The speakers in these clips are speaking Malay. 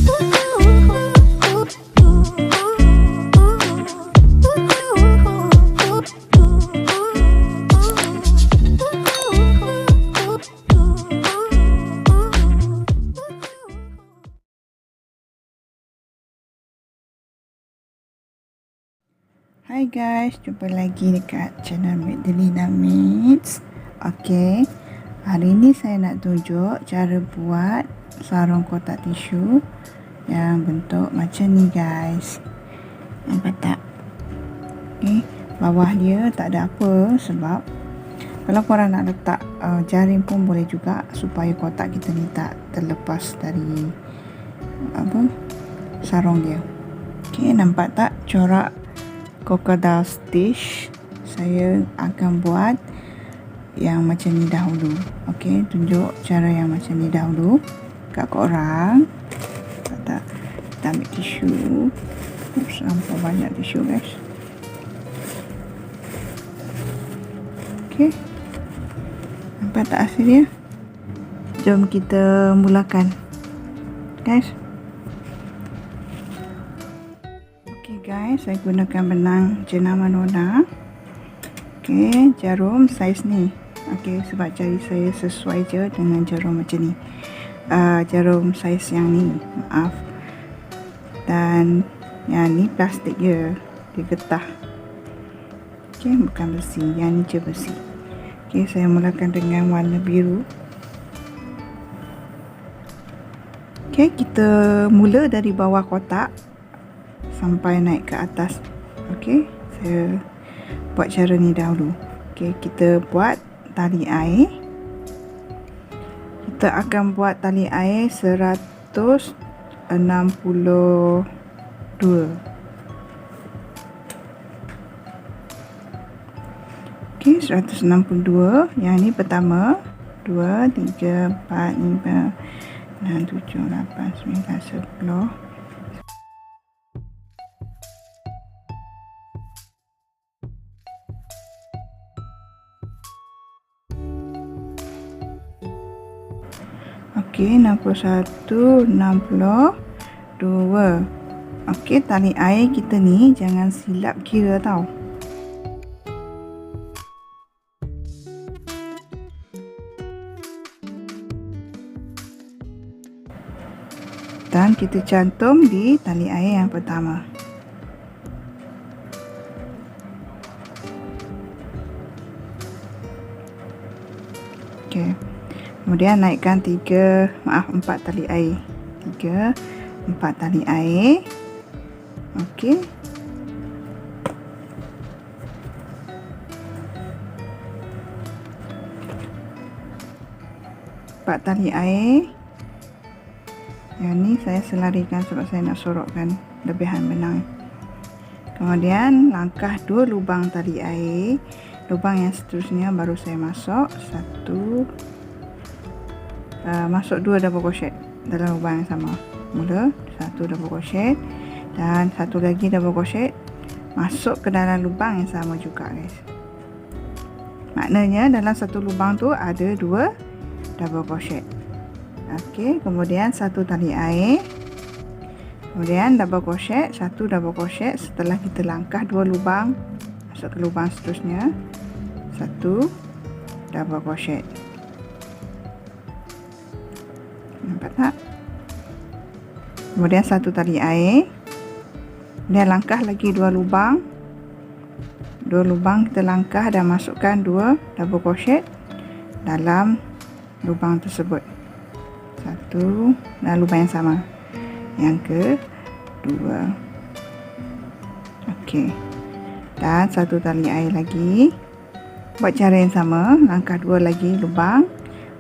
Hai guys, jumpa lagi dekat channel Madalina Mates. Okay, hari ni saya nak tunjuk cara buat sarung kotak tisu yang bentuk macam ni guys. Nampak tak? Okay, bawah dia tak ada apa, sebab kalau korang nak letak jaring pun boleh juga, supaya kotak kita ni tak terlepas dari sarung dia. Okay, nampak tak corak crocodile stitch? Saya akan buat yang macam ni dahulu. Okey, tunjuk cara yang macam ni dahulu kat korang. Tak, kita ambil tisu. Sampai banyak tisu guys. Okey, nampak tak hasil dia? Jom kita mulakan guys. Guys, saya gunakan benang jenama Nona. Okey, jarum saiz ni. Okey, sebab jari saya sesuai je dengan jarum macam ni. Jarum saiz yang ni, maaf. Dan yang ni plastik je, dia getah. Okey, bukan besi, yang ni je besi. Okey, saya mulakan dengan warna biru. Okey, kita mula dari bawah kotak sampai naik ke atas. Okey, saya buat cara ni dahulu. Okey, kita buat tali air. Kita akan buat tali air 162. Okey, 162. Yang ni pertama, 2, 3, 4, 5, 6, 7, 8, 9, 10. Okey, 61, 62. Okey, tali air kita ni jangan silap kira tau. Dan kita cantum di tali air yang pertama. Okey. Kemudian naikkan 4 tali air. 3, 4 tali air. Okey. Empat tali air. Yang ni saya selarikan sebab saya nak sorokkan lebihan benang. Kemudian langkah 2 lubang tali air. Lubang yang seterusnya baru saya masuk 1. Masuk 2 double crochet dalam lubang yang sama. Mula 1 double crochet dan 1 lagi double crochet masuk ke dalam lubang yang sama juga guys. Maknanya dalam satu lubang tu ada 2 double crochet. Okey, kemudian 1 tali air. Kemudian double crochet, 1 double crochet setelah kita langkah 2 lubang masuk ke lubang seterusnya. 1 double crochet. Nampak tak? Kemudian 1 tali air. Kemudian langkah lagi 2 lubang. 2 lubang kita langkah dan masukkan 2 double crochet dalam lubang tersebut. 1 dan lubang yang sama. Yang kedua. Okey. Dan 1 tali air lagi. Buat cara yang sama, langkah 2 lagi lubang.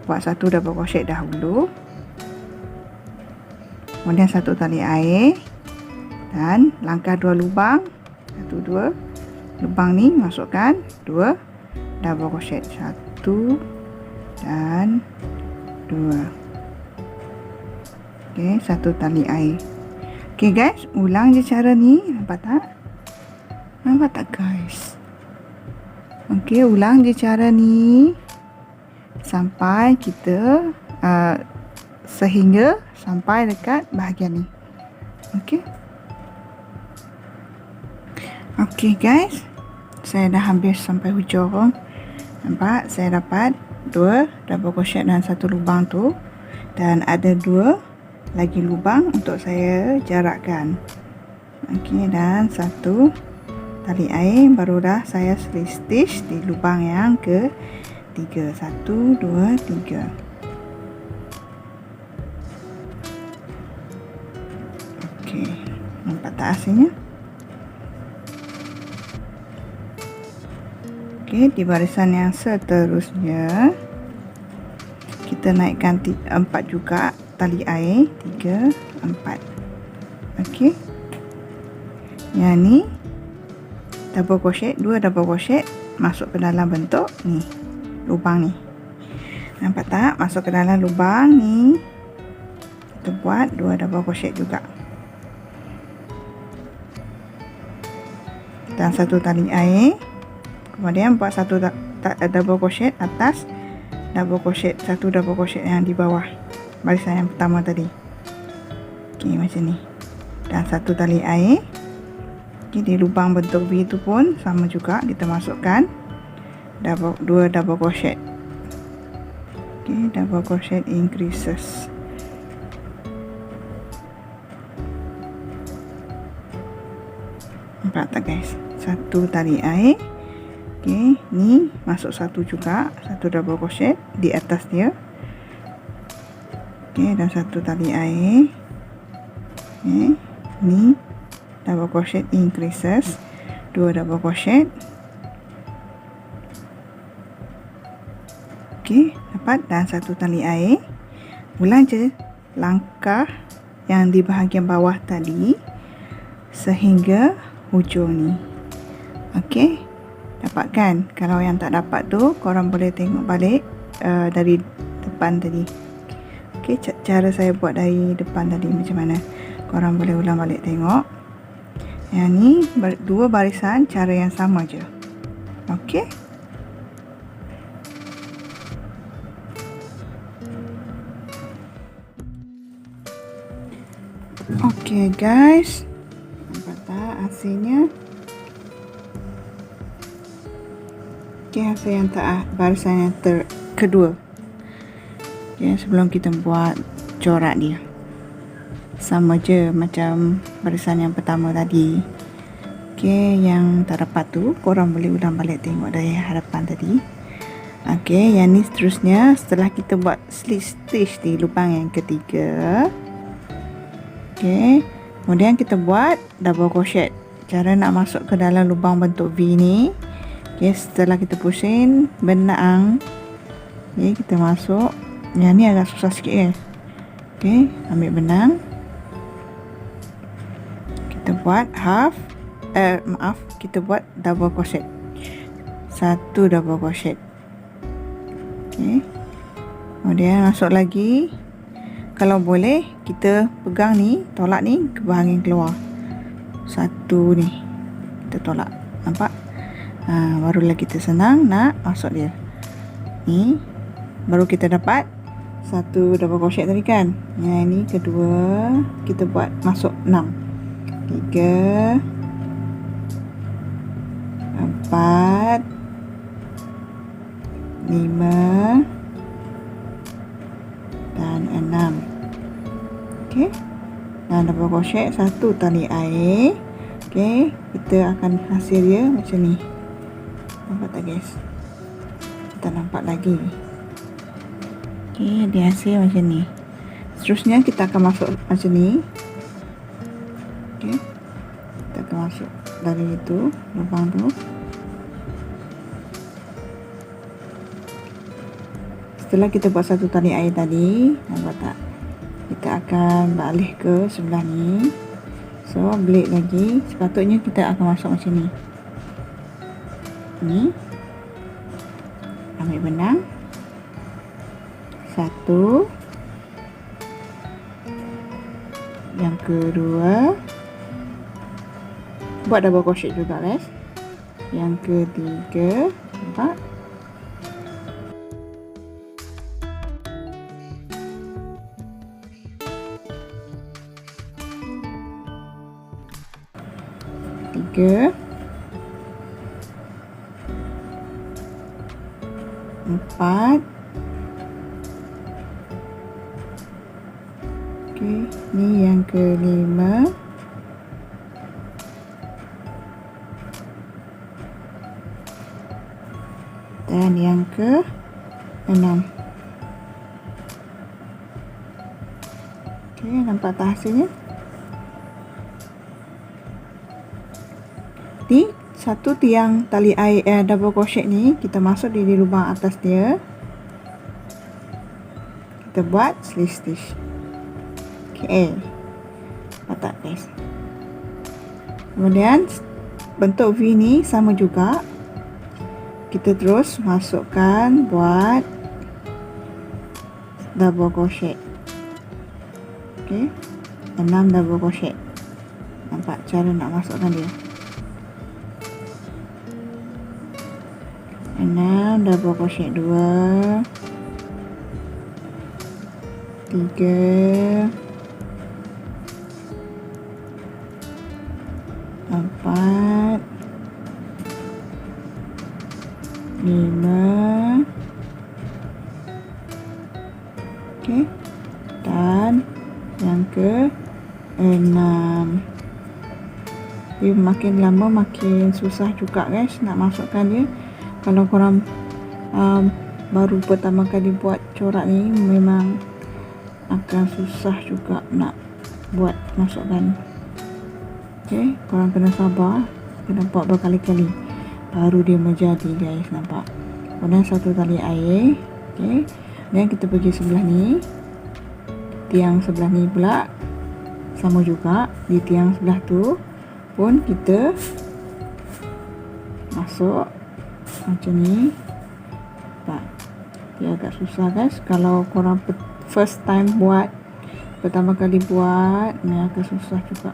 Buat 1 double crochet dahulu. Kemudian 1 tali air dan langkah 2 lubang. 1, 2. Lubang ni masukkan 2 double crochet. 1 dan 2. Okey, 1 tali air. Okey guys, ulang je cara ni. Nampak tak? Nampak tak guys? Okey, ulang je cara ni sampai kita sehingga sampai dekat bahagian ni. Okey. Okey guys, saya dah habis sampai hujung. Nampak saya dapat 2 double crochet dan 1 lubang tu, dan ada 2 lagi lubang untuk saya jarakkan. Okey, dan 1 tali air baru dah saya slip stitch di lubang yang ke-3. 1 2 3. Okey, nampak tak hasilnya? Okey, di barisan yang seterusnya kita naikkan 4 juga tali air, 3 4. Okey, yang ni double crochet, 2 double crochet masuk ke dalam bentuk ni, lubang ni. Nampak tak? Masuk ke dalam lubang ni. Kita buat 2 double crochet juga. Dan 1 tali air. Kemudian buat 1 double crochet atas double crochet, 1 double crochet yang di bawah barisan yang pertama tadi. Okey, macam ni. Dan 1 tali air. Okay, di lubang bentuk V itu pun sama juga, kita masukkan 2 double crochet. Okay, double crochet increases. Nampak tak guys? 1 tali air. Okay, ni masuk 1 juga, 1 double crochet di atas dia. Okay, dan 1 tali air. Okay, ni double crochet increases, 2 double crochet. Okey, dapat, dan 1 tali air. Ulang je langkah yang di bahagian bawah tadi sehingga hujung ni. Okey, dapat kan? Kalau yang tak dapat tu, korang boleh tengok balik dari depan tadi. Okey, cara saya buat dari depan tadi macam mana, korang boleh ulang balik tengok. Yang ni 2 barisan cara yang sama je. Okey. Okey guys, nampak tak hasilnya? Okey, hasil yang barisan yang kedua. Okay, sebelum kita buat corak dia, sama je macam barisan yang pertama tadi. Okey, yang tak dapat tu korang boleh ulang balik tengok dari hadapan tadi. Okey, yang ni seterusnya setelah kita buat slip stitch di lubang yang ketiga. Okey, kemudian kita buat double crochet. Cara nak masuk ke dalam lubang bentuk V ni. Okey, setelah kita pusing benang, okey, kita masuk. Yang ni agak susah sikit kan. Okey, ambil benang. Kita buat kita buat double crochet, 1 double crochet. Okey, kemudian masuk lagi. Kalau boleh kita pegang ni, tolak ni ke bahagian keluar, 1 ni kita tolak, nampak? Barulah kita senang nak masuk dia ni. Baru kita dapat 1 double crochet tadi kan. Yang ini kedua kita buat masuk 6, 3 4 5 dan 6. Okey, dan double crochet 1 tali air. Okey, kita akan hasil dia macam ni. Nampak tak guys? Kita nampak lagi. Okey, dia hasil macam ni. Seterusnya kita akan masuk macam ni. Okey, kita akan masuk dari itu lubang tu. Setelah kita buat 1 tali air tadi, nampak tak? Kita akan balik ke sebelah ni. So, belik lagi. Sepatutnya kita akan masuk macam ni. Ni. Ambil benang. 1. Yang kedua. Buat double crochet juga guys. Yang ketiga. Nampak? 3, 4. Okey, ni yang kelima. Dan yang ke-6. Okey, nampak tak hasilnya? Di satu tiang tali air double crochet ni, kita masuk di lubang atas dia. Kita buat slip stitch. Okey. Nampak tak guys? Kemudian bentuk V ni sama juga. Kita terus masukkan buat double crochet. Okey. 6 double crochet. Nampak cara nak masukkan dia. 6 double crochet, 2, 3, 4, 5. Okey. Dan yang ke-6. Dia makin lama makin susah juga guys nak masukkan dia. Kalau korang baru pertama kali buat corak ni, memang akan susah juga nak buat masukkan. Okey, korang kena sabar, kena buat berkali-kali baru dia menjadi guys, nampak. Kemudian satu tali air. Okey, dan kita pergi sebelah ni, tiang sebelah ni pula sama juga. Di tiang sebelah tu pun kita masuk macam ni. Nampak, dia agak susah guys. Kalau korang first time buat, pertama kali buat, ni agak susah juga.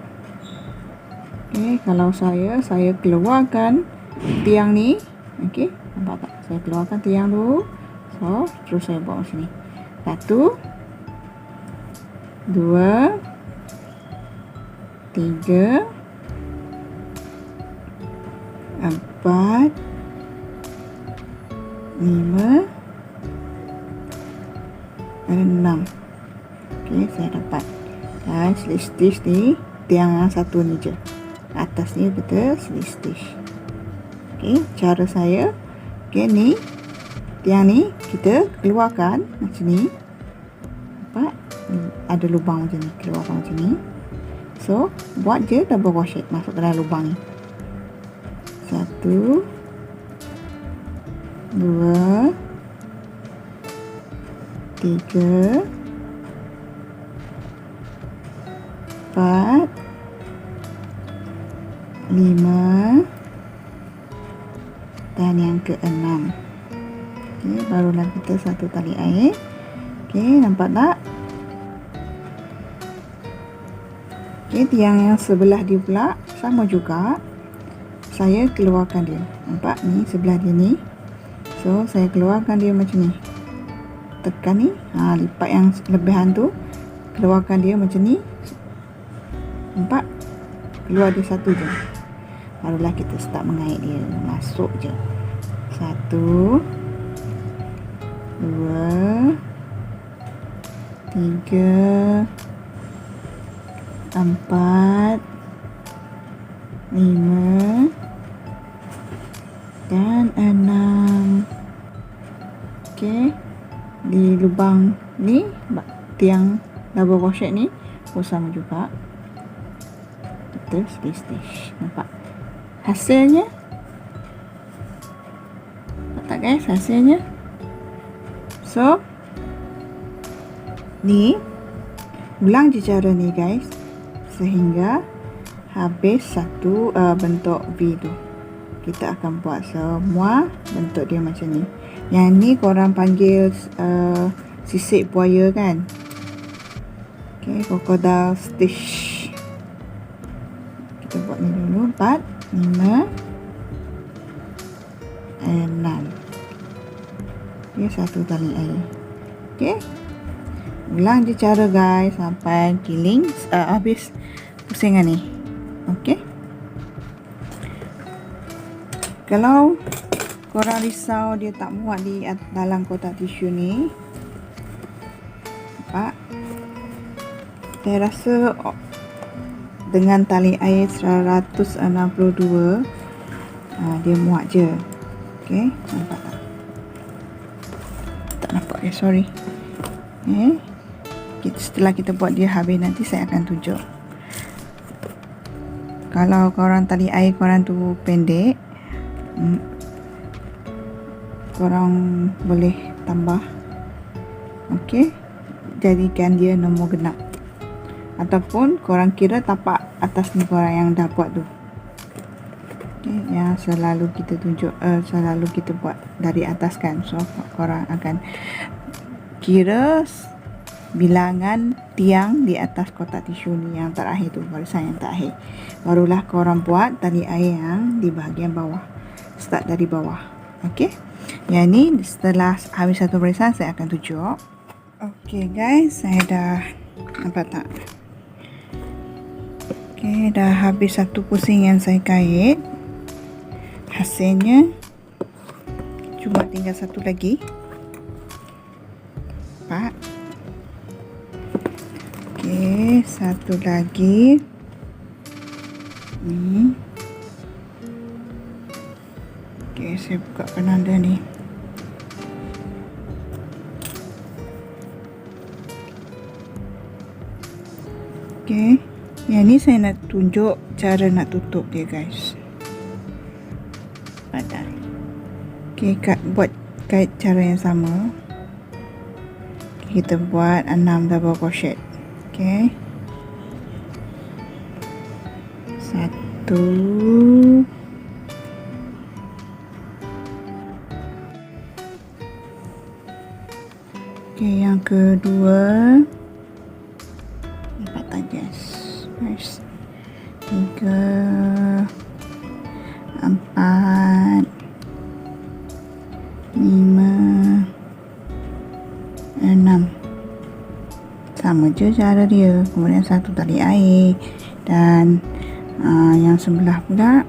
Okey, kalau saya keluarkan tiang ni. Okey, nampak tak? Saya keluarkan tiang dulu. So, terus saya buat macam ni. 1, 2, 3, 4, 5, 6. Okey, saya dapat. Dan slip stitch ni tiang yang satu ni je. Atas ni kita slip stitch. Okey, cara saya. Okey, ni tiang ni kita keluarkan macam ni. Nampak? Ada lubang macam ni, keluarkan macam ni. So, buat je double crochet masuk ke dalam lubang ni. 1, 2, 3, 4, 5, dan yang ke-6. Okey, barulah kita satu tali air. Okey, nampak tak? Okey, tiang yang sebelah dia pula sama juga. Saya keluarkan dia. Nampak ni sebelah dia ni. So, saya keluarkan dia macam ni. Tekan ni, lipat yang lebihan tu, keluarkan dia macam ni. Nampak? Keluar dia satu je. Barulah kita start mengait dia. Masuk je. 1, 2, 3, 4, 5, dan 6. Okey, di lubang ni tiang double crochet ni pun sama juga. Kita slip stitch. Nampak hasilnya? Nampak tak guys hasilnya? So, ni ulang je cara ni guys sehingga habis satu bentuk V tu. Kita akan buat semua bentuk dia macam ni. Yang ni korang panggil sisik buaya kan? Okey, crocodile stitch. Kita buat ni dulu. 4, 5, 6. Okey, satu tali air. Okey, ulang je cara guys sampai kiling habis pusingan ni. Okey. Kalau korang risau dia tak muat di dalam kotak tisu ni, nampak? Saya rasa dengan tali air 162 dia muat je. Okey, nampak tak? Tak nampak ya, sorry. Setelah kita buat dia habis, nanti saya akan tunjuk. Kalau korang tali air korang tu pendek, korang boleh tambah. Okey, jadikan dia nombor genap, ataupun korang kira tapak atas ni korang yang dah buat tu. Okay, yang selalu kita tunjuk, selalu kita buat dari atas kan. So korang akan kira bilangan tiang di atas kotak tisu ni yang terakhir tu, barisan yang terakhir. Barulah korang buat tali air yang di bahagian bawah, start dari bawah. Okey, yang ni setelah habis satu barisan saya akan tunjuk. Okey guys, saya dah, nampak tak? Okey, dah habis satu pusing yang saya kait. Hasilnya cuma tinggal satu lagi. Nampak? Okey, satu lagi. Ni. Okey, saya buka penanda ni. Okey, yang ni saya nak tunjuk cara nak tutup dia guys. Okey, buat kait cara yang sama. Kita buat 6 double crochet. Okey, 1, okey, yang kedua, nampak tak guys? 3, 4, 5, 6. Sama je cara dia. Kemudian satu tali air, dan yang sebelah pula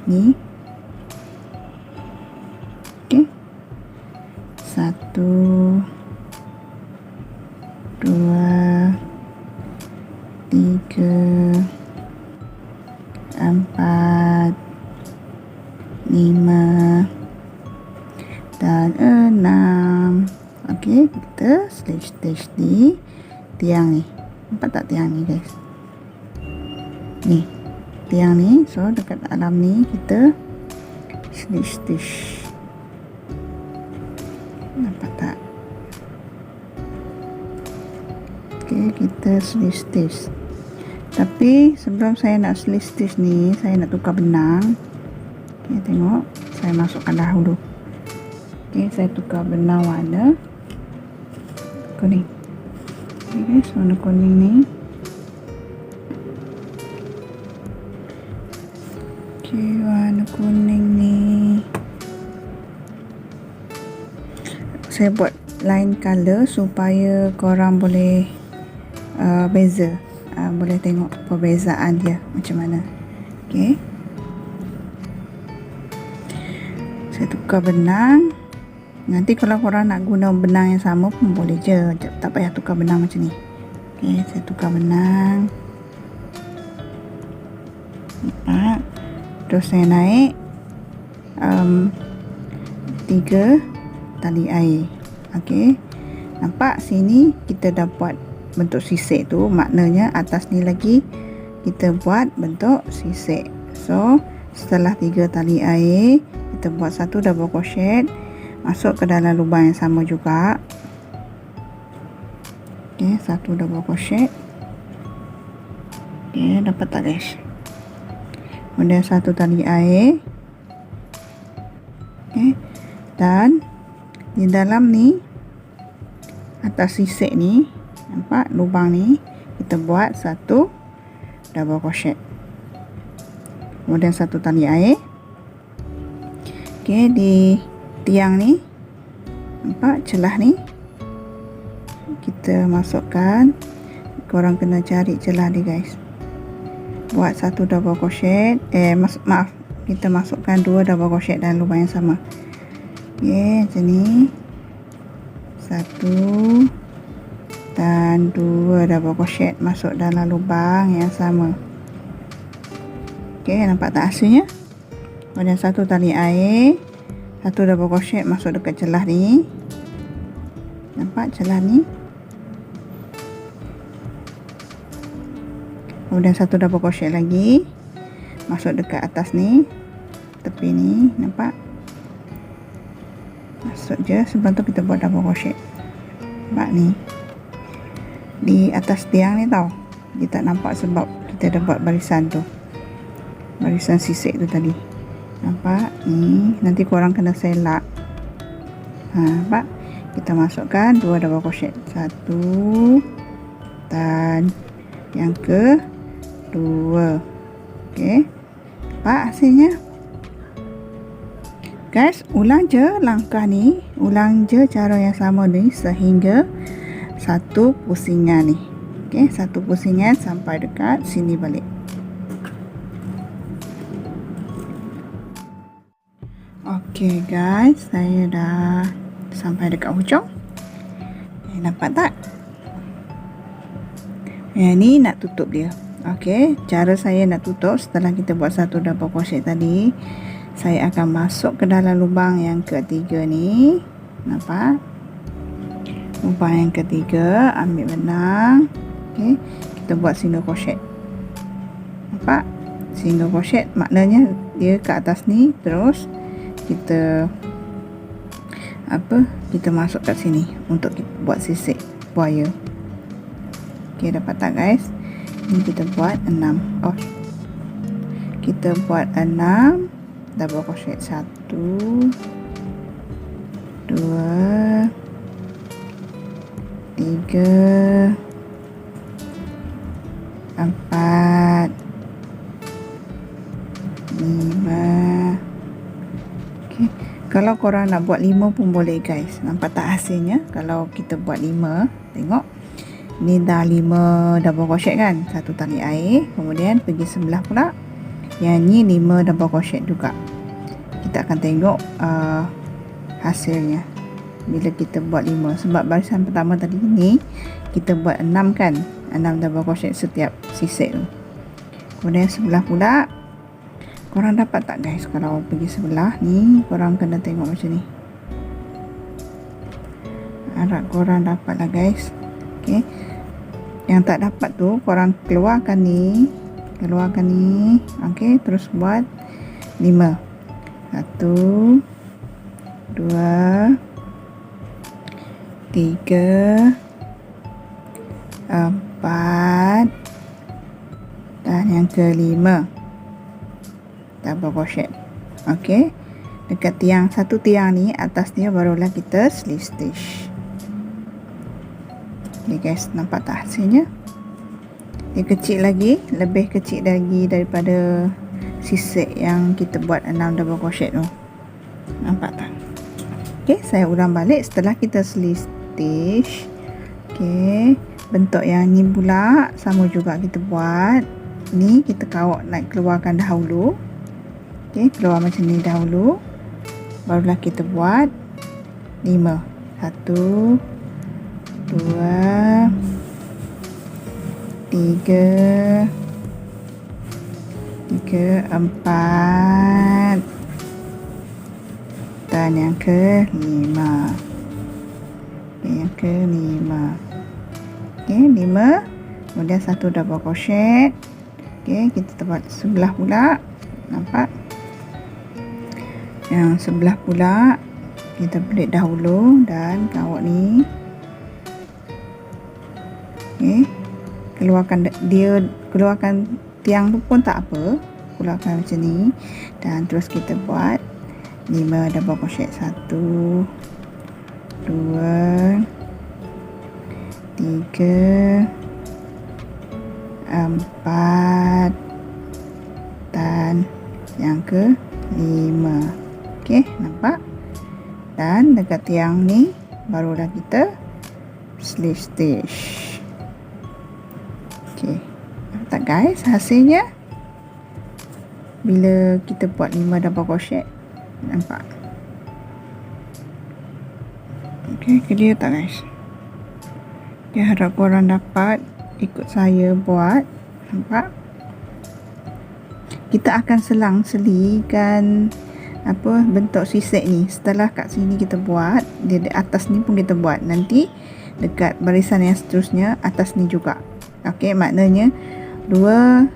ni. Okey, 1, 2, 3, 4, 5 dan 6. Okey, kita stitch di tiang ni. Nampak tak tiang ni guys? Ni tiang ni. So dekat dalam ni kita stitch. Nampak tak? Okey, kita stitch. Tapi sebelum saya nak stitch ni, saya nak tukar benang. Okey, tengok, saya masukkan dahulu. Okey, saya tukar benang warna kuning. Okey guys, warna kuning ni. Okey, warna kuning ni saya buat line color supaya korang boleh beza, boleh tengok perbezaan dia macam mana. Okey, saya tukar benang. Nanti kalau korang nak guna benang yang sama pun boleh je, tak payah tukar benang macam ni. Okey, saya tukar benang. Nampak? Terus saya naik 3 tali air. Okey, nampak sini kita dah buat bentuk sisik tu, maknanya atas ni lagi kita buat bentuk sisik. So setelah 3 tali air, kita buat satu double crochet masuk ke dalam lubang yang sama juga. Okey, satu double crochet. Okey, dapat tak guys? Kemudian satu tali air. Okey, dan di dalam ni, atas sisik ni, nampak lubang ni, kita buat satu double crochet. Kemudian satu tali air. Okey, di tiang ni, nampak celah ni, kita masukkan. Korang kena cari celah dia guys. Buat satu double crochet, maaf, kita masukkan 2 double crochet dalam lubang yang sama. Okey, macam ni. 1 dan 2 double crochet masuk dalam lubang yang sama. Okey, nampak tak hasilnya? Kemudian 1 tali air, 1 double crochet masuk dekat celah ni. Nampak celah ni? Kemudian 1 double crochet lagi masuk dekat atas ni, tepi ni, nampak? Masuk je, sebelum tu kita buat double crochet. Nampak ni, di atas tiang ni tau, dia tak nampak sebab kita dah buat barisan tu, barisan sisik tu tadi. Nampak? Ni nanti korang kena selak. Nampak? Kita masukkan 2 double crochet, 1 dan yang kedua. Okey, nampak hasilnya? Guys, ulang je langkah ni, ulang je cara yang sama ni sehingga satu pusingan ni. Okey, satu pusingan sampai dekat sini balik. Okey guys, saya dah sampai dekat hujung. Nampak tak? Yang ni nak tutup dia. Okey, cara saya nak tutup setelah kita buat 1 double crochet tadi, saya akan masuk ke dalam lubang yang ketiga ni. Nampak? Lubang yang ketiga, ambil benang. Okey, kita buat single crochet. Nampak? Single crochet maknanya dia ke atas ni, terus kita kita masuk kat sini untuk kita buat sisik buaya. Okey, dapat tak guys? Ini kita buat 6. Kita buat 6 double crochet, 1 2 3 4 5. Okey, kalau korang nak buat 5 pun boleh guys. Nampak tak hasilnya? Kalau kita buat 5, tengok. Ni dah 5 double crochet kan? 1 tali air, kemudian pergi sebelah pula. Yang ni 5 double crochet juga. Kita akan tengok hasilnya bila kita buat 5. Sebab barisan pertama tadi ni kita buat 6 kan? 6 double crochet setiap sisik tu. Kemudian sebelah pula, korang dapat tak guys? Kalau pergi sebelah ni, korang kena tengok macam ni. Harap korang dapat lah guys. Okey, yang tak dapat tu korang keluarkan ni, okey, terus buat 5. 1 2 3 4 dan yang kelima double crochet. Okey, dekat tiang, satu tiang ni atas dia barulah kita slip stitch. Okey guys, nampak tak hasilnya? Dia kecil lagi, lebih kecil lagi daripada sisik yang kita buat 6 double crochet tu. Nampak tak? Okey, saya ulang balik setelah kita slip stitch. Okey, bentuk yang ni pula sama juga kita buat. Ni kita kawak nak keluarkan dahulu. Okey, keluar macam ni dahulu. Barulah kita buat 5. 1 2 3 4 dan yang kelima. Yang kelima. Okey, 5. Kemudian 1 double crochet. Okey, kita buat sebelah pula. Nampak? Yang sebelah pula kita belit dahulu dan kawat ni. Okey, keluarkan tiang tu pun tak apa, keluarkan macam ni, dan terus kita buat 5 double crochet. 1 2 3 4 dan yang kelima. Okey, nampak? Dan dekat tiang ni barulah kita slip stitch. Okey, nampak guys hasilnya? bila kita buat 5 double crochet. Nampak? Okey, clear tak guys? Okay, harap korang dapat ikut saya buat. Nampak? Kita akan selang-selikan bentuk sisik ni. Setelah kat sini kita buat, di atas ni pun kita buat. Nanti dekat barisan yang seterusnya atas ni juga. Okey, maknanya 2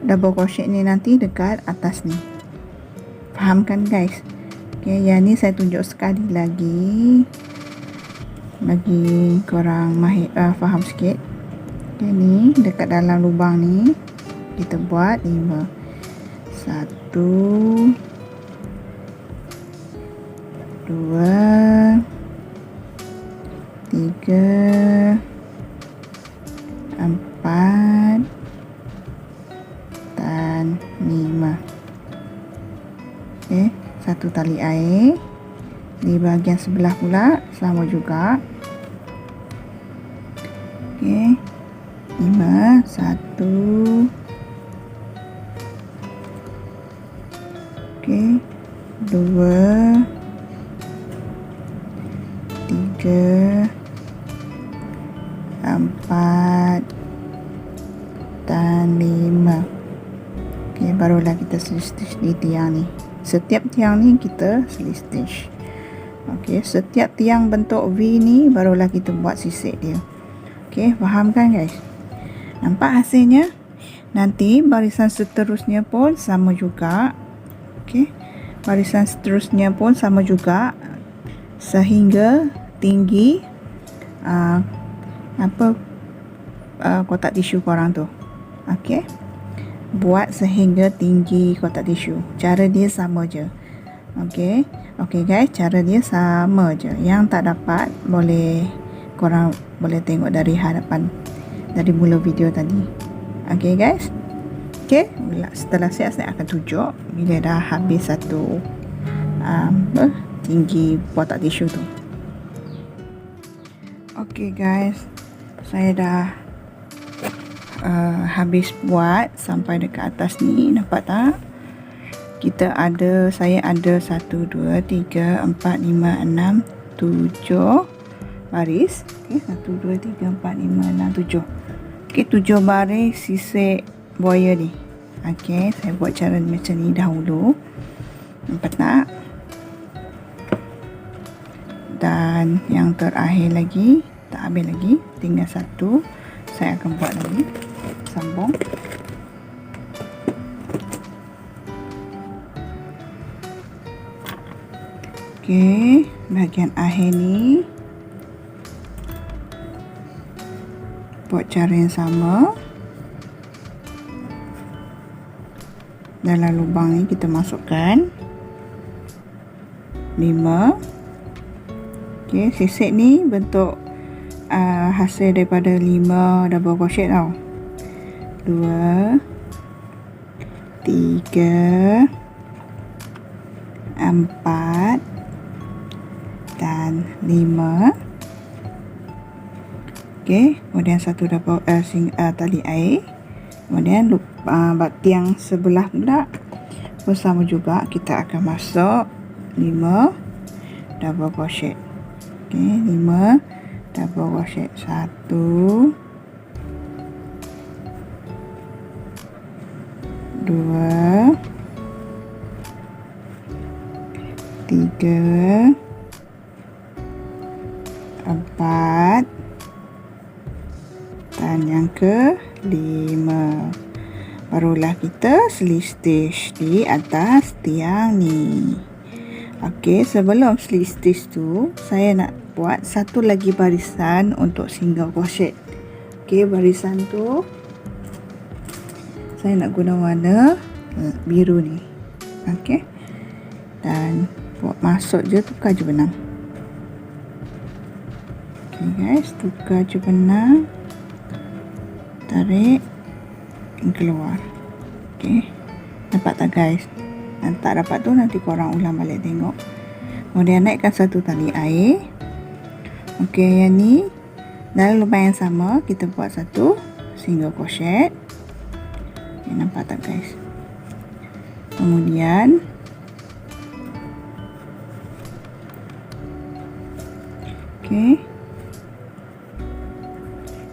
double crochet ni nanti dekat atas ni. Faham kan guys? Okey, yang ni saya tunjuk sekali lagi bagi korang faham sikit. Okay, ni dekat dalam lubang ni kita buat 5. 1 2 3 4 dan 5. Okey, satu tali air di bahagian sebelah pula sama juga. Okey, 5 1. Okey, 2 3 4 dan 5. Okey, barulah kita stitch di tiang ni. Setiap tiang ni kita stitch. Okey, setiap tiang bentuk V ni barulah kita buat sisik dia. Okey, faham kan guys? Nampak hasilnya? Nanti barisan seterusnya pun sama juga. Okey, barisan seterusnya pun sama juga sehingga tinggi kotak tisu korang tu. Okey, buat sehingga tinggi kotak tisu. Cara dia sama je. Okey. Okey guys, cara dia sama je. Yang tak dapat korang boleh tengok dari hadapan, dari mula video tadi. Okey guys. Okey, setelah saya akan tunjuk bila dah habis satu tinggi kotak tisu tu. Okey guys, saya dah habis buat sampai dekat atas ni. Nampak tak? Saya ada 1 2 3 4 5 6 7 baris. Okey, 1 2 3 4 5 6 7. Okey, 7 baris sisik buaya ni. Okey, saya buat cara macam ni dahulu. Nampak tak? Dan yang terakhir lagi, tak habis lagi, tinggal satu. Saya akan buat lagi, sambung. Okey, bahagian akhir ni buat cara yang sama. Dalam lubang ni kita masukkan 5. Okey, sisik ni bentuk hasil daripada 5 double crochet tau. 2 3 4 dan 5. Okey, kemudian satu double tali air. Kemudian tiang sebelah pula bersama juga kita akan masuk 5 double crochet. Okey, 5 double crochet. 1 2 3 4 dan yang ke-5. Barulah kita slip stitch di atas tiang ni. Okey, sebelum slip stitch tu saya nak buat satu lagi barisan untuk single crochet. Okey, barisan tu saya nak guna warna biru ni. Okey, dan buat masuk je, tukar je benang. Okey guys, tukar je benang, tarik dan keluar. Okey, nampak tak guys? Tak dapat tu nanti korang ulang balik tengok. Kemudian naikkan satu tali air. Okey, yang ni dalam lubang yang sama kita buat satu single crochet. Okay, nampak tak guys? Kemudian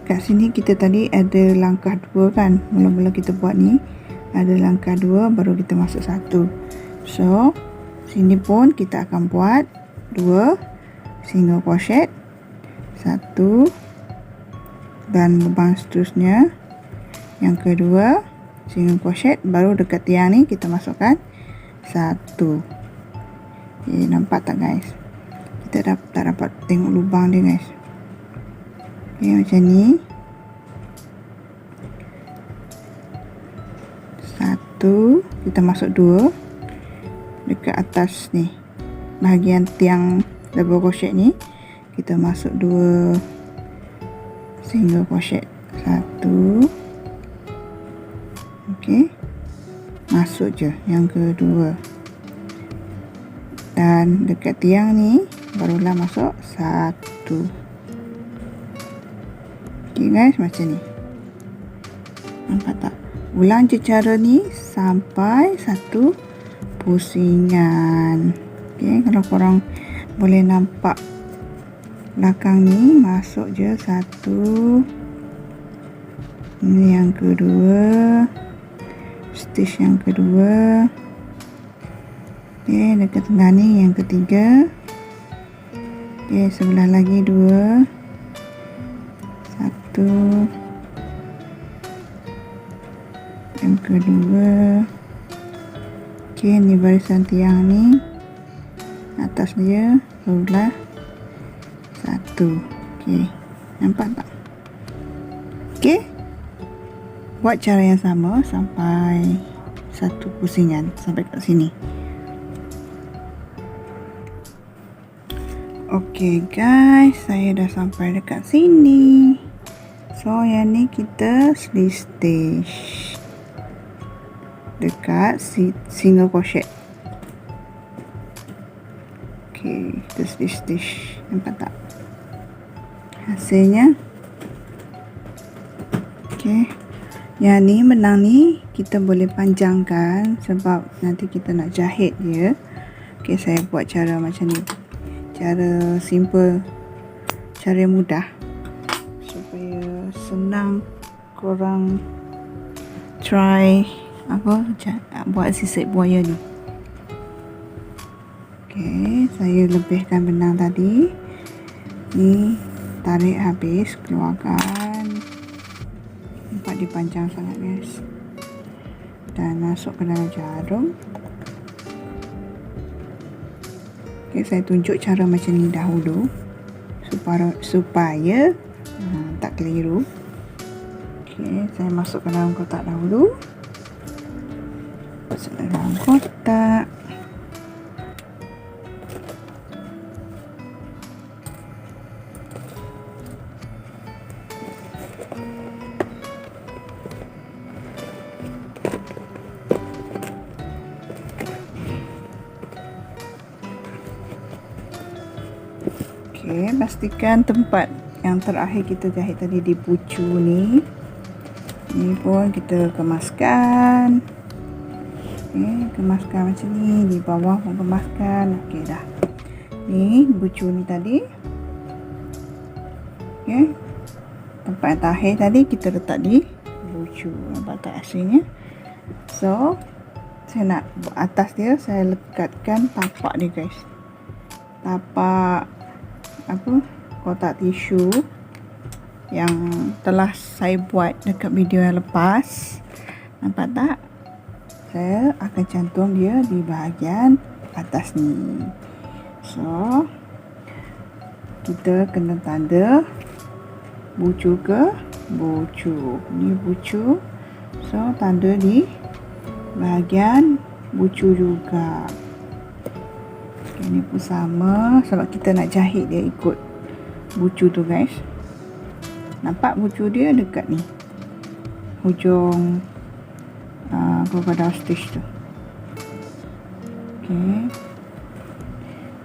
kat sini kita tadi ada langkah 2 kan. Mula-mula kita buat ni ada langkah 2 baru kita masuk 1. So sini pun kita akan buat 2 single crochet, 1, dan lubang seterusnya yang kedua single crochet, baru dekat tiang ni kita masukkan 1. Nampak tak guys? Kita tak dapat tengok lubang dia guys. Macam ni. 1, kita masuk 2 dekat atas ni, bahagian tiang double crochet ni kita masuk 2 single crochet. 1, masuk je yang kedua, dan dekat tiang ni barulah masuk 1. Guys, macam ni. Nampak tak? Ulang je cara ni sampai 1 pusingan. Kalau korang boleh nampak belakang ni, masuk je 1. Ini yang kedua, stitch yang kedua. Dekat tengah ni yang ketiga. Sebelah lagi 2, 1, yang kedua. Ni barisan tiang ni, atas dia barulah 1. Nampak tak? Buat cara yang sama sampai 1 pusingan, sampai kat sini. Guys, saya dah sampai dekat sini. So yang ni kita slip stitch dekat single crochet. Kita slip stitch. Nampak tak hasilnya? Yang ni benang ni kita boleh panjangkan sebab nanti kita nak jahit dia. Saya buat cara macam ni, cara simple, cara mudah supaya senang korang try buat sisik buaya ni. Saya lebihkan benang tadi ni, tarik habis, keluarkan. Nampak dia panjang sangat guys, dan masuk ke dalam jarum. Saya tunjuk cara macam ni dahulu supaya tak keliru. Saya masuk ke dalam kotak dahulu. Masuk dalam kotak. Pastikan tempat yang terakhir kita jahit tadi di bucu ni. Ni pun kita kemaskan. Kemaskan macam ni. Di bawah pun kemaskan. Dah. Ni bucu ni tadi. Tempat yang terakhir tadi kita letak di bucu. Nampak tak hasilnya? So saya nak buat atas dia, saya lekatkan tapak dia guys. Tapak kotak tisu yang telah saya buat dekat video yang lepas. Nampak tak? Saya akan cantum dia di bahagian atas ni. So kita kena tanda bucu ke bucu. Ni bucu, so tanda di bahagian bucu juga. Ini pun sama sebab kita nak jahit dia ikut bucu tu guys. Nampak bucu dia dekat ni, hujung crocodile stitch tu.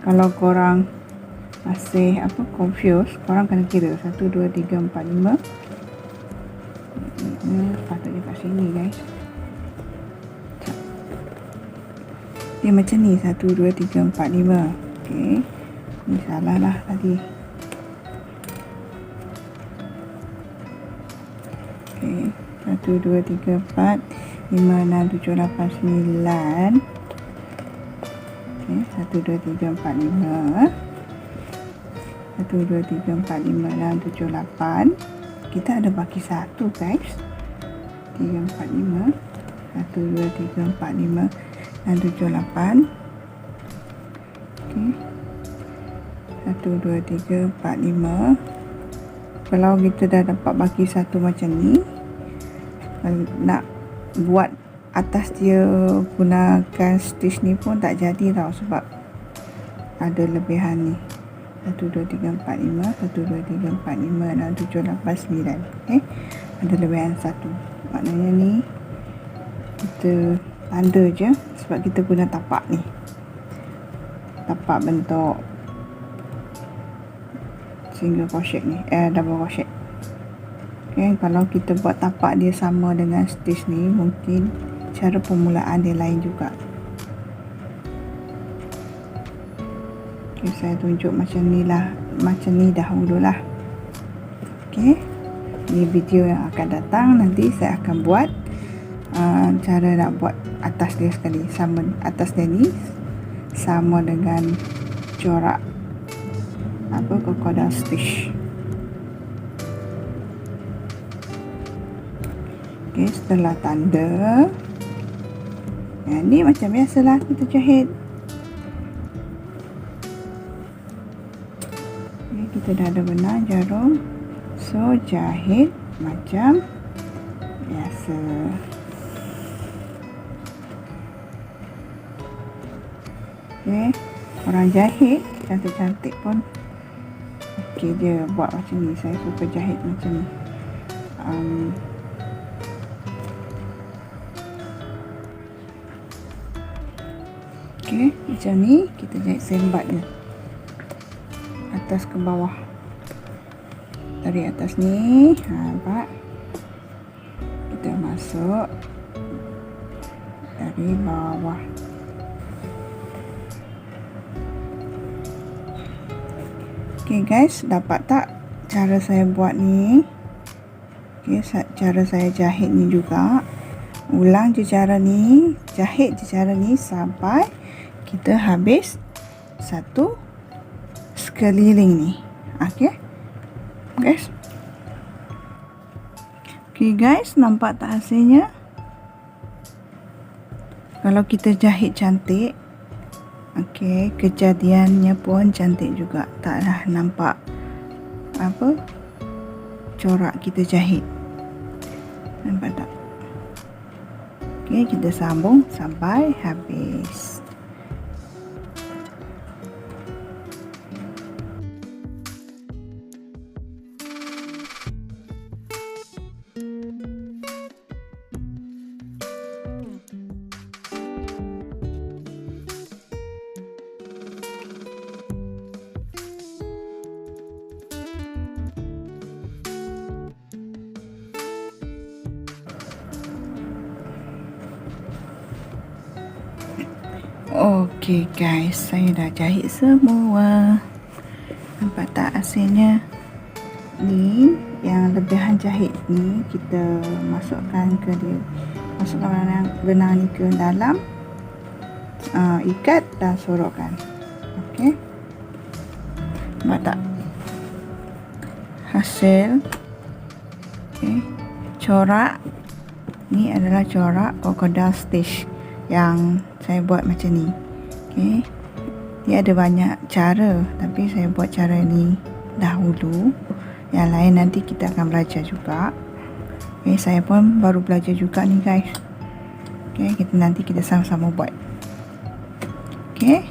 Kalau korang masih confused, korang kena kira 1, 2, 3, 4, 5. Patutnya kat sini guys. Dia macam ni, 1, 2, 3, 4, 5. Okey, ni salah lah tadi. Okey, 1, 2, 3, 4, 5, 6, 7, 8, 9. Okey, 1, 2, 3, 4, 5. 1, 2, 3, 4, 5, 6, 7, 8. Kita ada baki 1 guys. 3, 4, 5. 1, 2, 3, 4, 5, 6, 7, 8. Okey. 1, 2, 3, 4, 5. Kalau kita dah dapat baki 1 macam ni, nak buat atas dia gunakan stitch ni pun tak jadi tau, sebab ada lebihan ni. 1, 2, 3, 4, 5. 1, 2, 3, 4, 5, 6, 7, 8, 9. Okey. Ada lebihan 1. Maknanya ni kita tanda je, sebab kita guna tapak ni. Tapak bentuk single crochet ni, double crochet. Okay, kalau kita buat tapak dia sama dengan stitch ni, mungkin cara permulaan dia lain juga. Okay, saya tunjuk macam ni lah, macam ni dahululah. Okay, ni video yang akan datang nanti saya akan buat cara nak buat atas dia sekali. Sama atas dia ni sama dengan corak crocodile stitch. Okay, setelah tanda, ni macam biasalah kita jahit. Okay, kita dah ada benang jarum, so jahit macam biasa. Okay, orang jahit cantik-cantik pun okey dia buat macam ni. Saya suka jahit macam ni. Okey, macam ni kita jahit sembat dia atas ke bawah. Dari atas ni, nampak? Kita masuk dari bawah. Okay guys, dapat tak cara saya buat ni? Okay, cara saya jahit ni juga. Ulang je cara ni, jahit je cara ni sampai kita habis satu sekeliling ni. Okay guys. Okay guys, nampak tak hasilnya? Kalau kita jahit cantik, okey, kejadiannya pun cantik juga. Taklah nampak corak kita jahit. Nampak tak? Okey, kita sambung sampai habis. Okey guys, saya dah jahit semua. Nampak tak hasilnya? Ni yang lebihan jahit ni kita masukkan ke dia. Masukkan benang ni ke dalam, ikat dan sorokkan. Okey. Nampak tak? Hasil. Okey. Corak ni adalah corak crocodile stitch yang saya buat macam ni. Okey. Dia ada banyak cara, tapi saya buat cara ni dahulu. Yang lain nanti kita akan belajar juga. Okey, saya pun baru belajar juga ni guys. Okey, nanti kita sama-sama buat. Okey.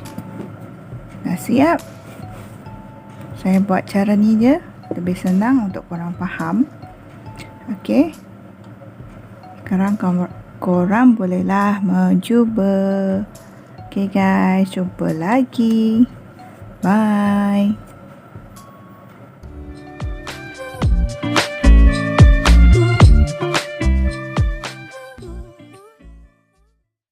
Dah siap? Saya buat cara ni je, lebih senang untuk korang faham. Okey. Sekarang korang bolehlah mencuba. Okay guys, jumpa lagi. Bye.